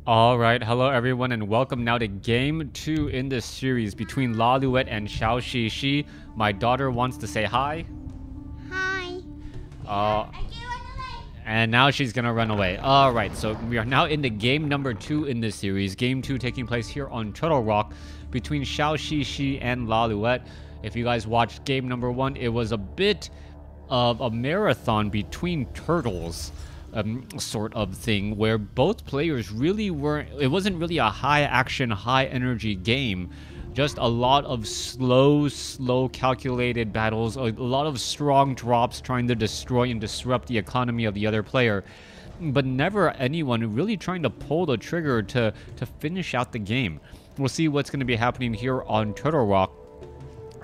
Alright, hello everyone and welcome now to game 2 in this series between Lawliet and Zhouxixi. My daughter wants to say hi. Hi. Uh, I can't run away. and now she's gonna run away. Alright, so we are now into game number 2 in this series. Game 2 taking place here on Turtle Rock between Zhouxixi and Lawliet. If you guys watched game number 1, it was a bit of a marathon between turtles. Sort of thing where both players really weren't. It wasn't really a high action, high energy game, just a lot of slow calculated battles, a lot of strong drops trying to destroy and disrupt the economy of the other player, but never anyone really trying to pull the trigger to finish out the game. We'll see what's going to be happening here on Turtle Rock,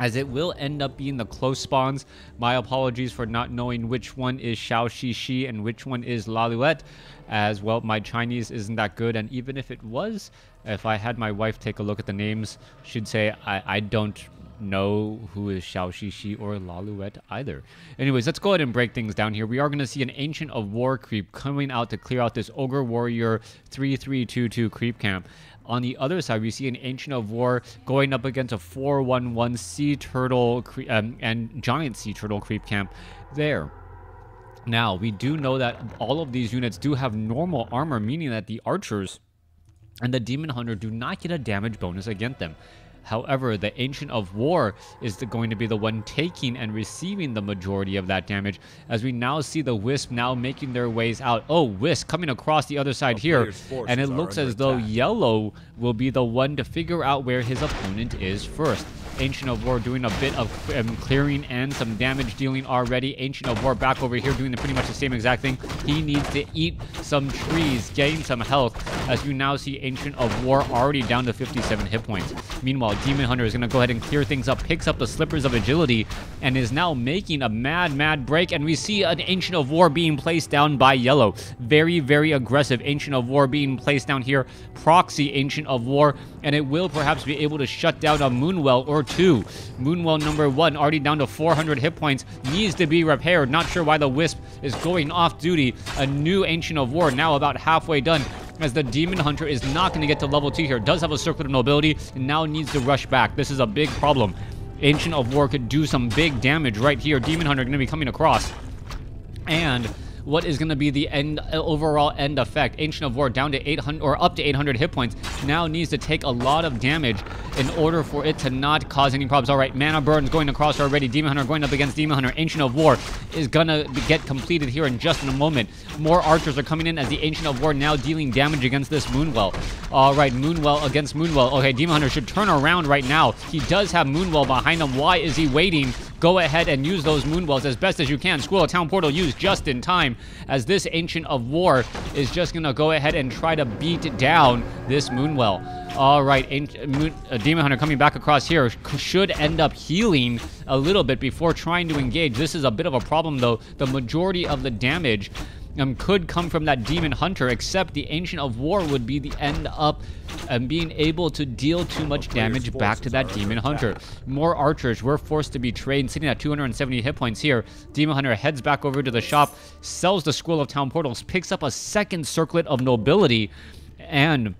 as it will end up being the close spawns. My apologies for not knowing which one is Zhouxixi and which one is Lawliet, as well my Chinese isn't that good, and even if it was, if I had my wife take a look at the names, she'd say I don't know who is Zhouxixi or Lawliet either. Anyways, let's go ahead and break things down here. We are going to see an Ancient of War creep coming out to clear out this Ogre Warrior 3322 creep camp. On the other side, we see an Ancient of War going up against a 411 Sea Turtle and Giant Sea Turtle creep camp there. Now, we do know that all of these units do have normal armor, meaning that the archers and the Demon Hunter do not get a damage bonus against them. However, the Ancient of War is going to be the one taking and receiving the majority of that damage, as we now see the Wisp now making their ways out. Oh, Wisp coming across the other side here, and it looks as though Yellow will be the one to figure out where his opponent is first. Ancient of War doing a bit of clearing and some damage dealing already. Ancient of War back over here doing pretty much the same exact thing. He needs to eat some trees, gain some health, as you now see Ancient of War already down to 57 hit points. Meanwhile, Demon Hunter is going to go ahead and clear things up, picks up the Slippers of Agility, and is now making a mad break, and we see an Ancient of War being placed down by Yellow. Very aggressive Ancient of War being placed down here. Proxy Ancient of War, and it will perhaps be able to shut down a Moonwell or two. Moonwell number 1 already down to 400 hit points, needs to be repaired. Not sure why the Wisp is going off duty. A new Ancient of War now about halfway done, as the Demon Hunter is not going to get to level 2 here. Does have a Circlet of Nobility and now needs to rush back. This is a big problem. Ancient of War could do some big damage right here. Demon Hunter going to be coming across, and what is going to be the overall end effect? Ancient of War down to 800 or up to 800 hit points now needs to take a lot of damage in order for it to not cause any problems. All right, Mana Burn's going across already. Demon Hunter going up against Demon Hunter. Ancient of War is going to get completed here in just a moment. More archers are coming in as the Ancient of War now dealing damage against this Moonwell. All right, Moonwell against Moonwell. Okay, Demon Hunter should turn around right now. He does have Moonwell behind him. Why is he waiting? Go ahead and use those Moonwells as best as you can. Squirrel Town Portal used just in time, as this Ancient of War is just going to go ahead and try to beat down this Moonwell. All right, Demon Hunter coming back across here should end up healing a little bit before trying to engage. This is a bit of a problem, though. The majority of the damage could come from that Demon Hunter, except the Ancient of War would be the end up being able to deal too much damage back to that Demon Hunter. More archers were forced to be traded, sitting at 270 hit points here. Demon Hunter heads back over to the shop, sells the Scroll of Town Portals, picks up a second Circlet of Nobility, and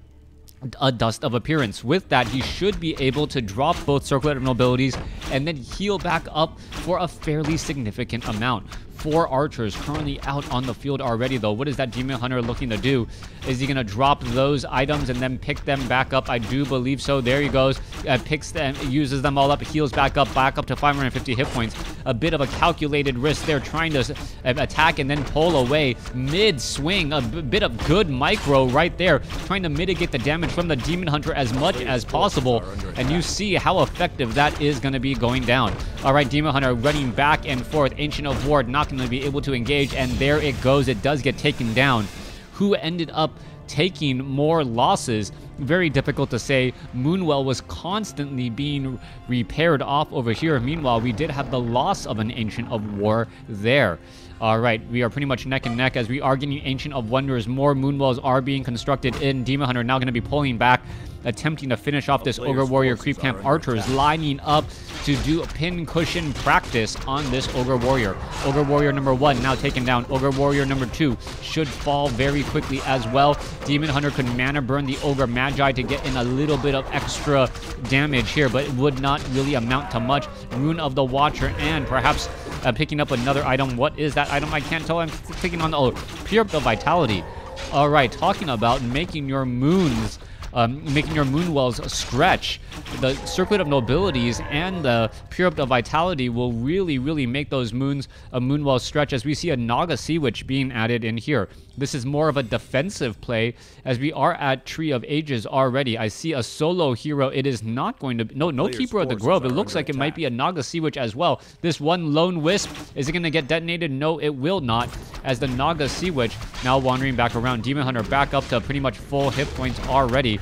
a Dust of Appearance. With that, he should be able to drop both Circlet of Nobilities and then heal back up for a fairly significant amount. 4 archers currently out on the field already, though. What is that Demon Hunter looking to do? Is he going to drop those items and then pick them back up? I do believe so. There he goes. Picks them, uses them all up, heals back up to 550 hit points. A bit of a calculated risk there, trying to attack and then pull away mid-swing. A bit of good micro right there, trying to mitigate the damage from the Demon Hunter as much as possible. And you see how effective that is going to be going down. All right, Demon Hunter running back and forth. Ancient of War not going to be able to engage, and there it goes. It does get taken down. Who ended up taking more losses? Very difficult to say. Moonwell was constantly being repaired off over here. Meanwhile, we did have the loss of an Ancient of War there. All right, we are pretty much neck and neck as we are getting Ancient of Wonders. More Moonwells are being constructed in. Demon Hunter now going to be pulling back. attempting to finish off this Ogre Warrior creep camp. Archers lining up to do a pin cushion practice on this Ogre Warrior. Ogre Warrior number 1 now taken down. Ogre Warrior number 2 should fall very quickly as well. Demon Hunter could mana burn the Ogre Magi to get in a little bit of extra damage here, but it would not really amount to much. Rune of the Watcher and perhaps picking up another item. What is that item? I can't tell. I'm clicking on the Pure Up the Vitality. All right, talking about making your moons, making your moon wells stretch. The Circlet of Nobilities and the Pure Up the Vitality will really make those moon wells stretch, as we see a Naga Sea Witch being added in here. This is more of a defensive play, as we are at Tree of Ages already. I see a solo hero. It is not going to... No Keeper of the Grove. It looks like it might be a Naga Sea Witch as well. This one Lone Wisp, is it going to get detonated? No, it will not, as the Naga Sea Witch now wandering back around. Demon Hunter back up to pretty much full hit points already.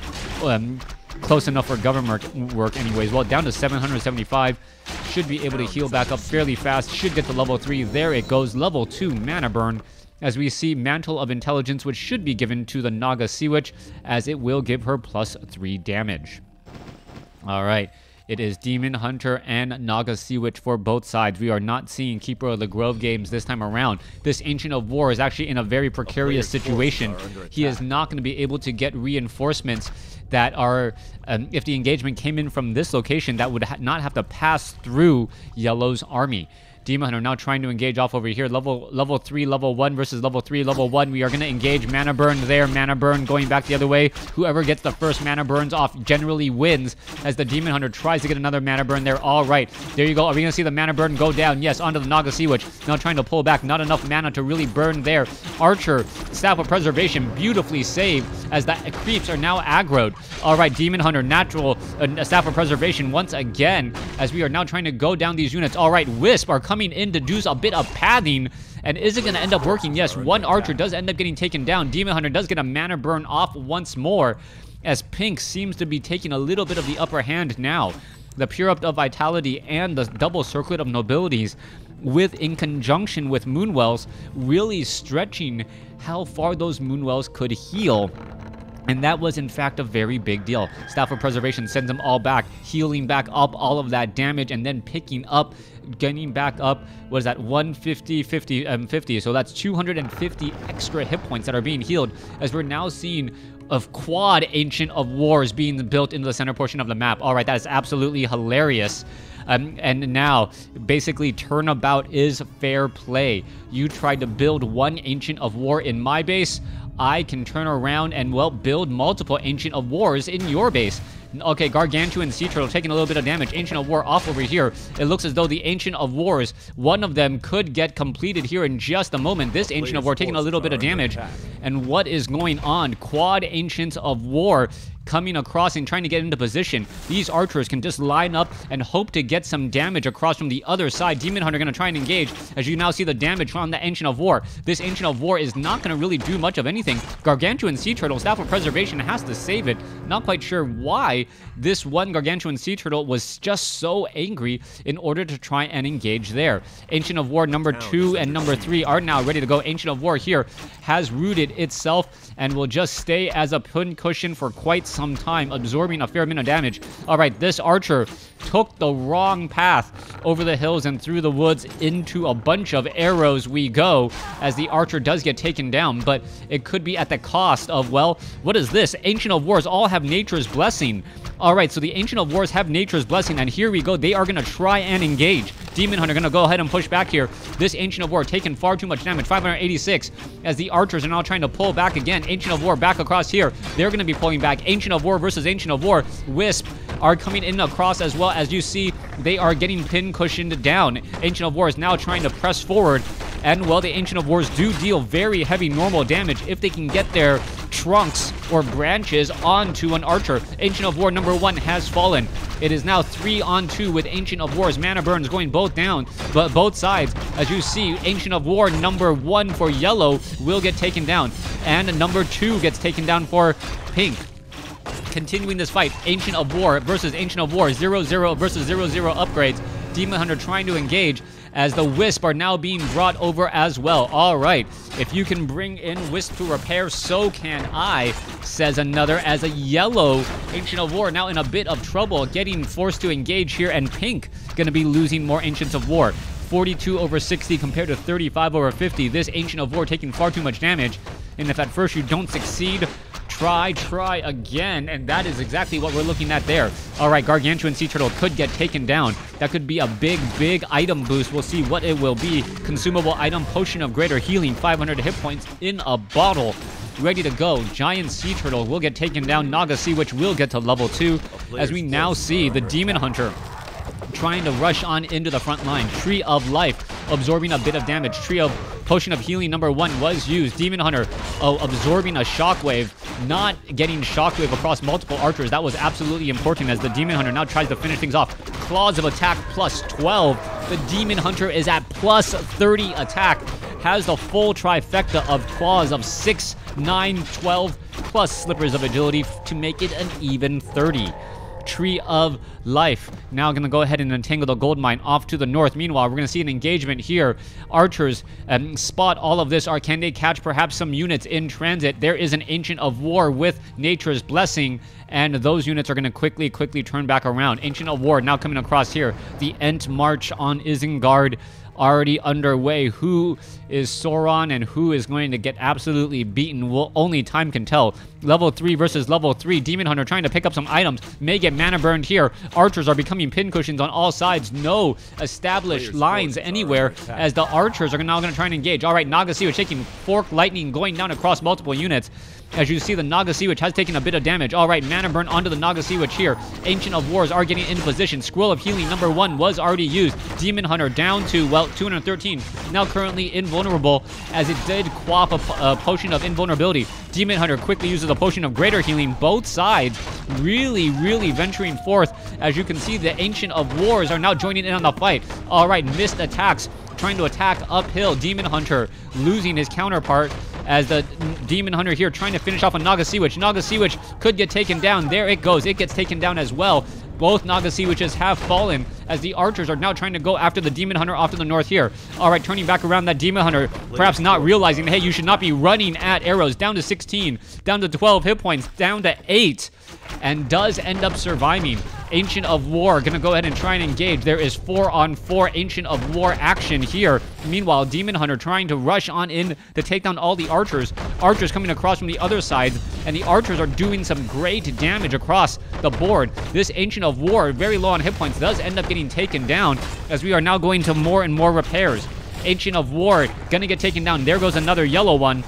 Close enough for government work anyways. Well, down to 775. Should be able to heal back up fairly fast. Should get to level 3. There it goes. Level 2 mana burn. As we see Mantle of Intelligence, which should be given to the Naga Sea Witch, as it will give her +3 damage. All right. It is Demon Hunter and Naga Sea Witch for both sides. We are not seeing Keeper of the Grove games this time around. This Ancient of War is actually in a very precarious situation. He is not going to be able to get reinforcements that are, if the engagement came in from this location, that would not have to pass through Yellow's army. Demon Hunter now trying to engage off over here. Level 3, level 1 versus level 3, level 1. We are going to engage. Mana burn there. Mana burn going back the other way. Whoever gets the first mana burns off generally wins, as the Demon Hunter tries to get another mana burn there. All right. There you go. Are we going to see the mana burn go down? Yes, onto the Naga Sea Witch. Now trying to pull back. Not enough mana to really burn there. Archer, Staff of Preservation, beautifully saved, as the creeps are now aggroed. All right, Demon Hunter, natural Staff of Preservation once again, as we are now trying to go down these units. All right, Wisp are coming in to do a bit of padding. And is it going to end up working? Yes, one Archer does end up getting taken down. Demon Hunter does get a mana burn off once more, as Pink seems to be taking a little bit of the upper hand now. The Pure Up of Vitality and the double Circlet of Nobilities, in conjunction with Moonwells, really stretching how far those Moonwells could heal. And that was, in fact, a very big deal. Staff of Preservation sends them all back, healing back up all of that damage, and then picking up, getting back up, what is that, 150, 50. So that's 250 extra hit points that are being healed, as we're now seeing of quad Ancient of Wars being built into the center portion of the map. All right, that is absolutely hilarious. And now, basically, turnabout is fair play. You tried to build one Ancient of War in my base, I can turn around and, well, build multiple Ancient of Wars in your base. Okay, Gargantuan Sea Turtle taking a little bit of damage. Ancient of War off over here. It looks as though the Ancient of Wars, one of them could get completed here in just a moment. This Ancient of War taking a little bit of damage. And what is going on? Quad Ancients of War coming across and trying to get into position. These archers can just line up and hope to get some damage across from the other side. Demon Hunter going to try and engage, as you now see the damage from the Ancient of War. This Ancient of War is not going to really do much of anything. Gargantuan Sea Turtle, Staff of Preservation, has to save it. Not quite sure why this one Gargantuan Sea Turtle was just so angry in order to try and engage there. Ancient of War number 2 and number 3 are now ready to go. Ancient of War here has rooted itself and will just stay as a pin cushion for quite some time, absorbing a fair amount of damage. All right, this archer took the wrong path over the hills and through the woods into a bunch of arrows we go, as the archer does get taken down, but it could be at the cost of, well, what is this? Ancient of Wars all have Nature's Blessing. All right, so the Ancient of Wars have Nature's Blessing, and here we go. They are going to try and engage. Demon Hunter going to go ahead and push back here. This Ancient of War taking far too much damage, 586, as the archers are now trying to pull back again. Ancient of War back across here. They're going to be pulling back. Ancient of War versus Ancient of War. Wisp are coming in across as well. As you see, they are getting pin cushioned down. Ancient of War is now trying to press forward, and, well, the Ancient of Wars do deal very heavy normal damage if they can get their trunks or branches onto an archer. Ancient of War number 1 has fallen. It is now 3-on-2 with Ancient of War's mana burns going both down, but both sides. As you see, Ancient of War number 1 for yellow will get taken down, and number 2 gets taken down for pink. Continuing this fight, Ancient of War versus Ancient of War, 0-0 versus 0-0 upgrades. Demon Hunter trying to engage, as the Wisp are now being brought over as well. All right, if you can bring in Wisp to repair, so can I, says another, as a yellow Ancient of War now in a bit of trouble, getting forced to engage here, and pink gonna be losing more Ancients of War. 42 over 60 compared to 35 over 50. This Ancient of War taking far too much damage, and if at first you don't succeed, try again, and that is exactly what we're looking at there. All right, Gargantuan Sea Turtle could get taken down. That could be a big item boost. We'll see what it will be. Consumable item, Potion of Greater Healing, 500 hit points in a bottle. Ready to go. Giant Sea Turtle will get taken down. Naga Sea Witch will get to level 2, as we now see the Demon Hunter trying to rush on into the front line. Tree of Life absorbing a bit of damage. Tree of Potion of Healing number 1 was used. Demon Hunter absorbing a shockwave, not getting shockwave across multiple archers. That was absolutely important, as the Demon Hunter now tries to finish things off. Claws of Attack plus 12. The Demon Hunter is at plus 30 attack. Has the full trifecta of claws of 6, 9, 12, plus slippers of agility to make it an even 30. Tree of Life now going to go ahead and entangle the gold mine off to the north. Meanwhile, we're going to see an engagement here. Archers spot all of this. Can they catch perhaps some units in transit? There is an Ancient of War with Nature's Blessing, and those units are going to quickly turn back around. Ancient of War now coming across here. The Ent March on Isengard already underway. Who is Sauron and who is going to get absolutely beaten? Well, only time can tell. Level 3 versus level 3. Demon Hunter trying to pick up some items. May get mana burned here. Archers are becoming pincushions on all sides. No established lines anywhere, as the archers are now going to try and engage. All right, Naga Sea Witch taking Fork Lightning, going down across multiple units. As you see, the Naga Sea Witch has taken a bit of damage. All right, mana burn onto the Naga Sea Witch here. Ancient of Wars are getting in position. Scroll of Healing number 1 was already used. Demon Hunter down to, well, 213. Now currently invulnerable, as it did quaff a Potion of Invulnerability. Demon Hunter quickly uses a Potion of Greater Healing. Both sides really venturing forth. As you can see, the Ancient of Wars are now joining in on the fight. All right, missed attacks, trying to attack uphill. Demon Hunter losing his counterpart, as the Demon Hunter here trying to finish off a Naga Sea Witch. Naga Sea Witch could get taken down. There it goes. It gets taken down as well. Both Naga Sea Witches have fallen, as the archers are now trying to go after the Demon Hunter off to the north here. All right, turning back around that Demon Hunter, perhaps not realizing, hey, you should not be running at arrows. Down to 16, down to 12 hit points, down to 8, and does end up surviving. Ancient of War gonna go ahead and try and engage. There is 4-on-4 Ancient of War action here. Meanwhile, Demon Hunter trying to rush on in to take down all the archers. Archers coming across from the other side, and the archers are doing some great damage across the board. This Ancient of War, very low on hit points, does end up getting taken down, as we are now going to more and more repairs. Ancient of War gonna get taken down. There goes another yellow one,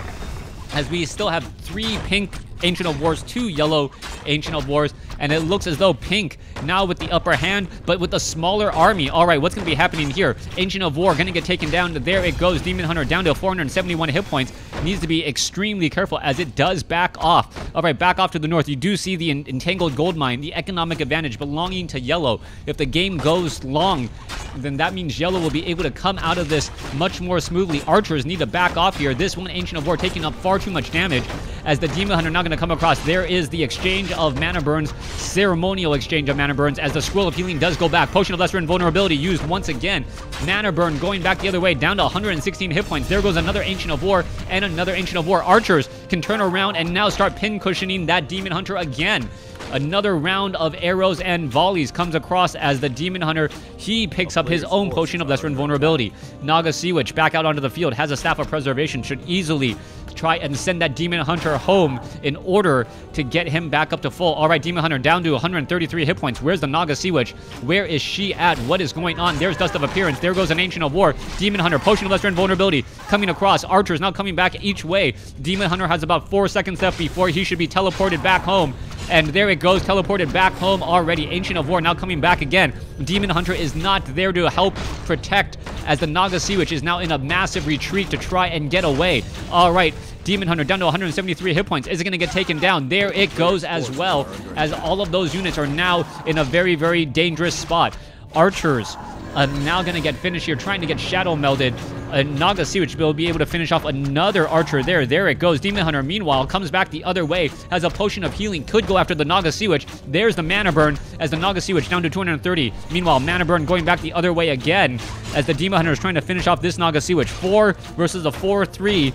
as we still have 3 pink Ancient of Wars, 2 yellow Ancient of Wars, and it looks as though pink now with the upper hand, but with a smaller army. All right, what's going to be happening here? Ancient of War going to get taken down. There it goes. Demon Hunter down to 471 hit points. Needs to be extremely careful, as it does back off. All right, back off to the north. You do see the entangled gold mine, the economic advantage belonging to yellow. If the game goes long, then that means yellow will be able to come out of this much more smoothly. Archers need to back off here. This one Ancient of War taking up far too much damage, as the Demon Hunter now going to come across. There is the exchange of mana burns, ceremonial exchange of mana burns, as the Scroll of Healing does go back. Potion of Lesser Invulnerability used once again. Mana burn going back the other way, down to 116 hit points. There goes another Ancient of War and another Ancient of War. Archers can turn around and now start pin cushioning that Demon Hunter again. Another round of arrows and volleys comes across, as the Demon Hunter, he picks up his own Potion of Lesser Invulnerability. Naga Sea Witch back out onto the field, has a Staff of Preservation, should easily try and send that Demon Hunter home in order to get him back up to full. All right, Demon Hunter down to 133 hit points. Where's the Naga Sea Witch? Where is she at? What is going on? There's Dust of Appearance. There goes an Ancient of War. Demon Hunter, Potion of Lesser Invulnerability coming across. Archers now coming back each way. Demon Hunter has about 4 seconds left before he should be teleported back home. And there it goes, teleported back home already. Ancient of War now coming back again. Demon Hunter is not there to help protect, as the Naga Sea Witch is now in a massive retreat to try and get away. All right, Demon Hunter down to 173 hit points. Is it going to get taken down? There it goes as well, as all of those units are now in a very dangerous spot. Archers now going to get finished here, trying to get shadow melded. Naga Siwich will be able to finish off another archer there. There it goes. Demon Hunter, meanwhile, comes back the other way, has a potion of healing, could go after the Naga Siwich. There's the mana burn as the Naga Siwich down to 230. Meanwhile, mana burn going back the other way again as the Demon Hunter is trying to finish off this Naga Siwich. 4 versus a 4-3.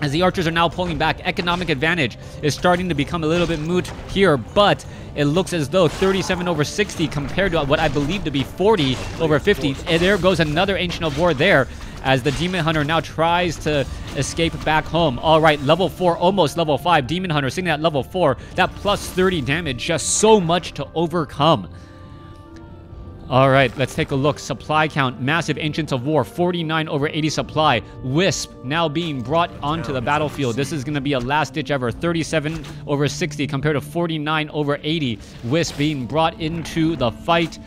As the archers are now pulling back, economic advantage is starting to become a little bit moot here, but it looks as though 37 over 60 compared to what I believe to be 40 over 50. And there goes another Ancient of War there as the Demon Hunter now tries to escape back home. All right, level 4, almost level 5. Demon Hunter sitting at level 4. That plus 30 damage, just so much to overcome. All right, let's take a look. Supply count, massive Ancients of War, 49 over 80 supply. Wisp now being brought onto the battlefield. This is going to be a last ditch ever. 37 over 60 compared to 49 over 80. Wisp being brought into the fight.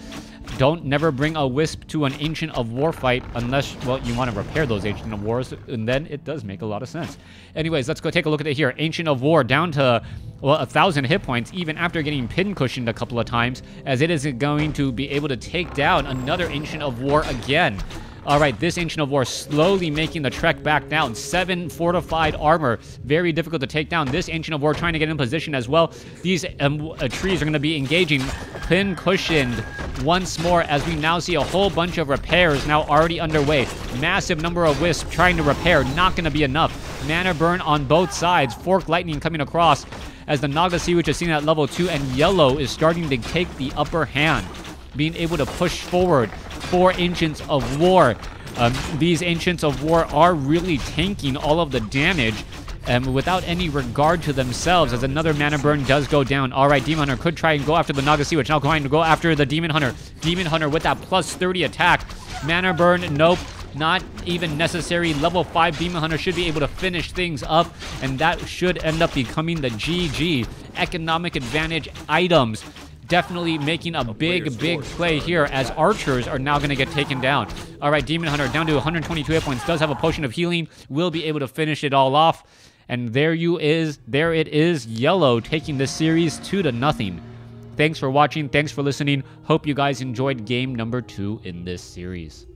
Don't never bring a Wisp to an Ancient of War fight unless, well, you want to repair those Ancient of Wars, and then it does make a lot of sense. Anyways, let's go take a look at it here. Ancient of War down to, well, 1,000 hit points, even after getting pin cushioned a couple of times, as it is going to be able to take down another Ancient of War again. All right, this Ancient of War slowly making the trek back down. 7 fortified armor. Very difficult to take down. This Ancient of War trying to get in position as well. These trees are going to be engaging. Pin cushioned once more as we now see a whole bunch of repairs now already underway. Massive number of Wisps trying to repair. Not going to be enough. Mana burn on both sides. Fork lightning coming across as the Naga Siwich is seen at level 2 and yellow is starting to take the upper hand. Being able to push forward 4 Ancients of War. These Ancients of War are really tanking all of the damage without any regard to themselves as another mana burn does go down. All right, Demon Hunter could try and go after the Naga Siwich. Now going to go after the Demon Hunter. Demon Hunter with that plus 30 attack. Mana burn, nope. Not even necessary. Level 5 Demon Hunter should be able to finish things up, and that should end up becoming the GG. Economic advantage items. Definitely making a big play here as archers are now going to get taken down. All right, Demon Hunter down to 122 hit points. Does have a potion of healing. Will be able to finish it all off. And there it is. Yellow taking this series 2-0. Thanks for watching. Thanks for listening. Hope you guys enjoyed game number 2 in this series.